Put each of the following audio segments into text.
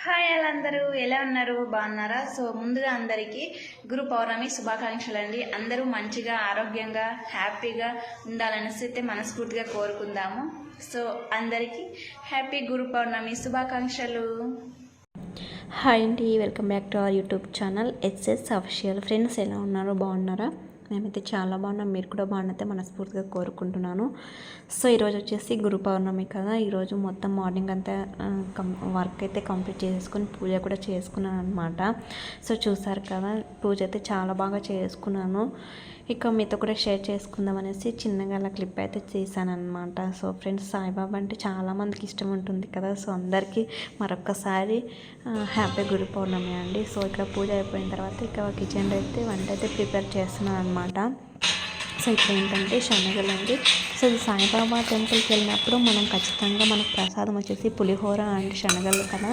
Hi అందరూ ఎలా ఉన్నారు? బాగున్నారా? సో ముందుగా అందరికీ గురు పౌర్ణమి శుభాకాంక్షలు అండి. అందరూ మంచిగా ఆరోగ్యంగా హ్యాపీగా ఉండాలనేసి అయితే మనస్ఫూర్తిగా కోరుకుందాము. సో అందరికీ హ్యాపీ గురు పౌర్ణమి శుభాకాంక్షలు. హాయ్ అండి, welcome back to our YouTube channel SS official. Friends ఎలా ఉన్నారు? బాగున్నారా? మేమైతే చాలా బాగున్నాం. మీరు కూడా బాగున్నైతే మనస్ఫూర్తిగా కోరుకుంటున్నాను. సో ఈరోజు వచ్చేసి గురు పౌర్ణమి కదా. ఈరోజు మొత్తం మార్నింగ్ అంతా వర్క్ అయితే కంప్లీట్ చేసుకొని పూజ కూడా చేసుకున్నాను అనమాట. సో చూసారు కదా, పూజ అయితే చాలా బాగా చేసుకున్నాను. ఇక మీతో కూడా షేర్ చేసుకుందాం అనేసి చిన్నగా అలా క్లిప్ అయితే చేశాను అనమాట. సో ఫ్రెండ్స్, సాయిబాబా అంటే చాలామందికి ఇష్టం ఉంటుంది కదా. సో అందరికీ మరొక్కసారి హ్యాపీ గురు పౌర్ణమి అండి. సో ఇక్కడ పూజ అయిపోయిన తర్వాత ఇక కిచెన్లో అయితే వంట అయితే ప్రిపేర్ చేస్తున్నాను అనమాట. సో ఇప్పుడు ఏంటంటే శనగలు అండి. సో ఇది సాయిబాబా టెంపుల్కి వెళ్ళినప్పుడు మనం ఖచ్చితంగా మనకు ప్రసాదం వచ్చేసి పులిహోర అండ్ శనగలు కదా.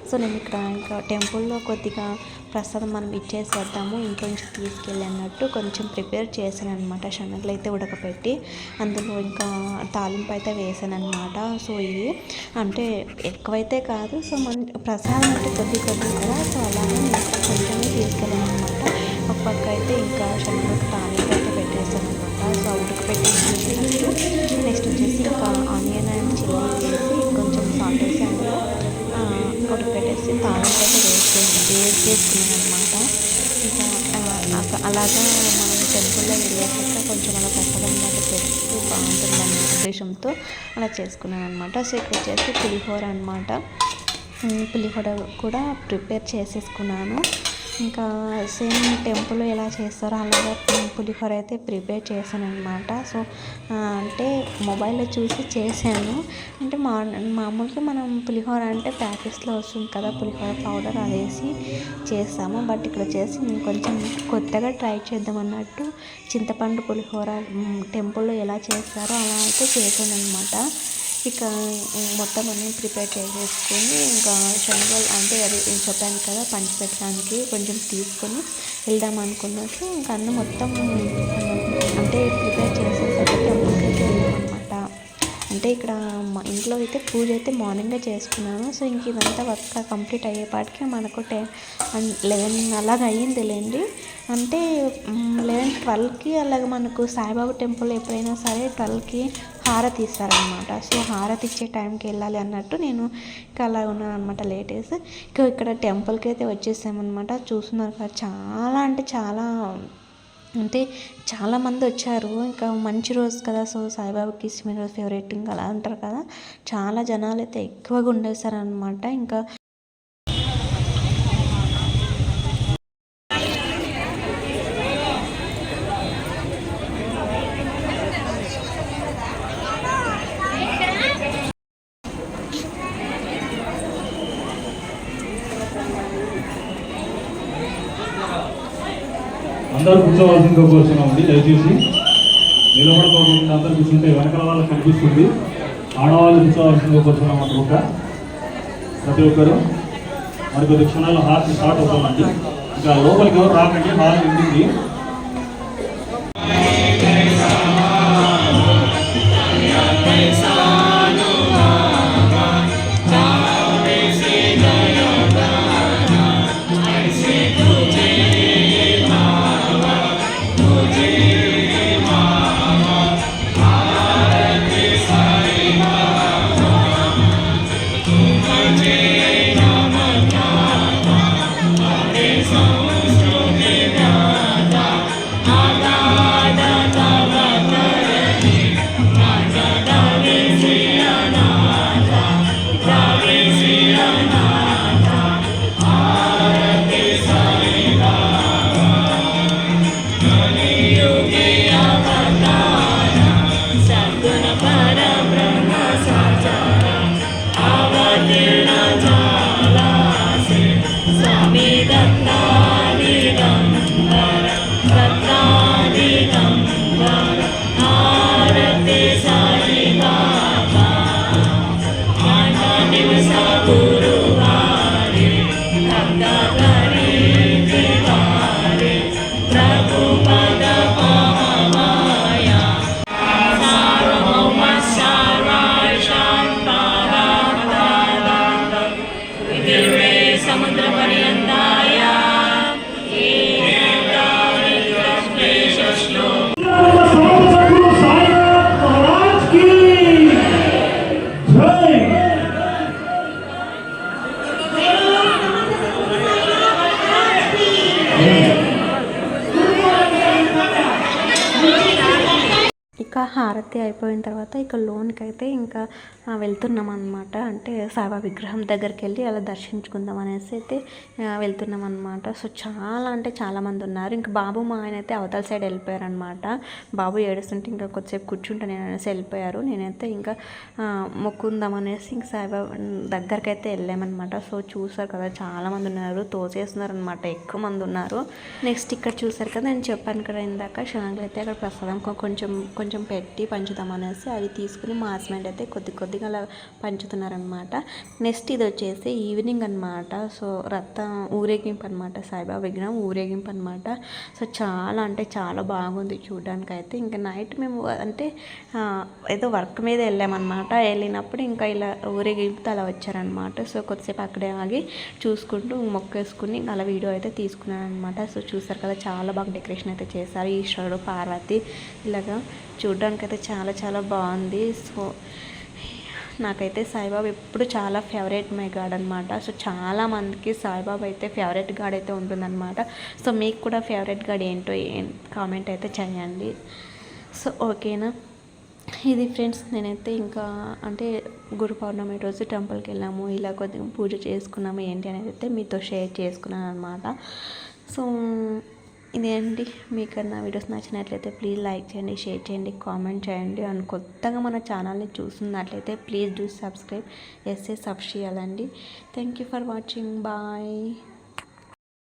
సో నేను ఇక్కడ ఇంకా టెంపుల్లో కొద్దిగా ప్రసాదం మనం ఇచ్చేసి వద్దాము, ఇంట్లో నుంచి తీసుకెళ్ళి అన్నట్టు కొంచెం ప్రిపేర్ చేశాను అనమాట. శనగలు అయితే ఉడకపెట్టి అందులో ఇంకా తాలింపు అయితే వేసాను అనమాట. సో ఇది అంటే ఎక్కువైతే కాదు, సో ప్రసాదం అంటే కొద్ది కదా. సో అలాగే నేను కొంచెమే తీసుకెళ్ళాను అనమాట. ఒక పక్క అయితే ఇంకా శనగలకు తాలింపు అయితే పెట్టేసాను అనమాట. సో ఉడకపెట్టేసి నెక్స్ట్ వచ్చేసి ఇంకా ఆనియన్ అండ్ చిల్లీ వేసి కొంచెం సాల్ట్ వేసి అందులో ఉడకపెట్టేసి తాలింపు అయితే వేసుకున్నాను అనమాట. ఇంకా అలాగా మనం టెంపుల్లో వెళ్ళేసాక కొంచెం అలా ప్రసాదం లాగా పెడుతూ బాగుంటుందన్న ఉద్దేశంతో అలా చేసుకున్నాను అనమాట. సో ఇక్కడ వచ్చేసి పులిహోర అనమాట. పులిహోర కూడా ప్రిపేర్ చేసేసుకున్నాను. ఇంకా సేమ్ టెంపుల్లో ఎలా చేస్తారో అలాగా పులిహోర అయితే ప్రిపేర్ చేశాను అనమాట. సో అంటే మొబైల్లో చూసి చేశాను. అంటే మామూలుగా మనం పులిహోర అంటే ప్యాకెట్స్లో వస్తుంది కదా పులిహోర పౌడర్, అది వేసి చేస్తాము. బట్ ఇక్కడ చేసి నేను కొంచెం కొత్తగా ట్రై చేద్దాం అన్నట్టు చింతపండు పులిహోర టెంపుల్లో ఎలా చేస్తారో అలా అయితే చేశాను అనమాట. ఇక మొత్తం అన్నీ ప్రిపేర్ చేసేసుకొని ఇంకా శనగలు అంటే అది చెప్పాను కదా పంచిపెట్టడానికి కొంచెం తీసుకొని వెళ్దాం అనుకున్నట్టు ఇంకా అన్నీ మొత్తం అంటే ప్రిపేర్ చేసేసాక టెంపుల్కి అయితే వెళ్ళాం అనమాట. అంటే ఇక్కడ మా ఇంట్లో అయితే పూజ అయితే మార్నింగే చేసుకున్నాను. సో ఇంక ఇదంతా వర్క్ కంప్లీట్ అయ్యేపాటికి మనకు 11 అలాగ అయ్యిందిలేండి. అంటే 11-12కి అలాగ మనకు సాయిబాబా టెంపుల్ ఎప్పుడైనా సరే 12కి హారతి ఇస్తారనమాట. సో హారతి ఇచ్చే టైంకి వెళ్ళాలి అన్నట్టు నేను ఇంకా అలా ఉన్నాను అనమాట. లేటెస్ట్ ఇక్కడ టెంపుల్కి అయితే వచ్చేసామన్నమాట. చూస్తున్నారు కదా, చాలా అంటే చాలామంది వచ్చారు. ఇంకా మంచి రోజు కదా, సో సాయిబాబాకి ఇష్టమైన రోజు, ఫేవరెట్ ఇంకా అలా అంటారు కదా. చాలా జనాలు అయితే ఎక్కువగా ఉండేసారనమాట. ఇంకా అందరూ కూర్చోవలసిందిగా కోరుతున్నామండి. దయచేసి నిలబడుకోకుండా అందరూ కూర్చుంటే వెనకాల వాళ్ళకి కనిపిస్తుంది. ఆడవాళ్ళు కూర్చోవలసిందిగా కోరుతున్నాం అనుకుంటా. ప్రతి ఒక్కరు మరి కొద్ది క్షణాల్లో హార్ట్ స్టార్ట్ అవుతామండి. ఇంకా లోపలికి ఎవరు రాకండి, హాల్ ఉంటుంది. Amen. समुद्रपर्यन्ताय सद्गुरु साईनाथ महाराज की जय। ఇక హారతి అయిపోయిన తర్వాత ఇక లోన్కి అయితే ఇంకా వెళ్తున్నాం అనమాట. అంటే సాయిబాబా విగ్రహం దగ్గరికి వెళ్ళి అలా దర్శించుకుందాం అనేసి అయితే వెళ్తున్నాం అనమాట. సో చాలా అంటే చాలామంది ఉన్నారు. ఇంకా బాబు మా ఆయన అయితే అవతల సైడ్ వెళ్ళిపోయారు అనమాట. బాబు ఏడుస్తుంటే ఇంకా కొద్దిసేపు కూర్చుంటా నేను అనేసి వెళ్ళిపోయారు. నేనైతే ఇంకా మొక్కుందాం అనేసి ఇంక సాయిబాబా దగ్గరికి అయితే వెళ్ళామన్నమాట. సో చూసారు కదా చాలామంది ఉన్నారు, తోసేస్తున్నారు అనమాట, ఎక్కువ మంది ఉన్నారు. నెక్స్ట్ ఇక్కడ చూసారు కదా నేను చెప్పాను కదా ఇందాక శనగలు అయితే అక్కడ ప్రసాదం కొంచెం పెట్టి పంచుతాం అనేసి అవి తీసుకుని మా హస్బెండ్ అయితే కొద్దిగా అలా పంచుతున్నారనమాట. నెక్స్ట్ ఇది వచ్చేసి ఈవినింగ్ అనమాట. సో రథం ఊరేగింపు అనమాట, సాయిబాబా విగ్రహం ఊరేగింపు అనమాట. సో చాలా అంటే చాలా బాగుంది చూడడానికి అయితే. ఇంకా నైట్ మేము అంటే ఏదో వర్క్ మీద వెళ్ళామన్నమాట. వెళ్ళినప్పుడు ఇంకా ఇలా ఊరేగింపుతో అలా వచ్చారనమాట. సో కొద్దిసేపు అక్కడే ఆగి చూసుకుంటూ మొక్కేసుకుని అలా వీడియో అయితే తీసుకున్నాను అనమాట. సో చూసారు కదా చాలా బాగా డెకరేషన్ అయితే చేశారు. ఈశ్వరుడు పార్వతి ఇలాగా చూడడానికి అయితే చాలా చాలా బాగుంది. సో నాకైతే సాయిబాబా ఎప్పుడు చాలా ఫేవరెట్ మై గాడ్ అనమాట. సో చాలామందికి సాయిబాబా అయితే ఫేవరెట్ గాడ్ అయితే ఉంటుందన్నమాట. సో మీకు కూడా ఫేవరెట్ గాడ్ ఏంటో కామెంట్ అయితే చేయండి. సో ఓకేనా, ఇది ఫ్రెండ్స్. నేనైతే ఇంకా అంటే గురు పౌర్ణమి రోజు టెంపుల్కి వెళ్ళాము, ఇలా కొద్దిగా పూజ చేసుకున్నాము ఏంటి అనేది అయితే మీతో షేర్ చేసుకున్నాను అనమాట. సో ఇదేంటి, మీకు నా వీడియోస్ నచ్చినట్లయితే ప్లీజ్ లైక్ చేయండి, షేర్ చేయండి, కామెంట్ చేయండి. అండ్ కొత్తగా మన ఛానల్ని చూస్తున్నట్లయితే please do subscribe SS official అండి. Thank you for watching. Bye.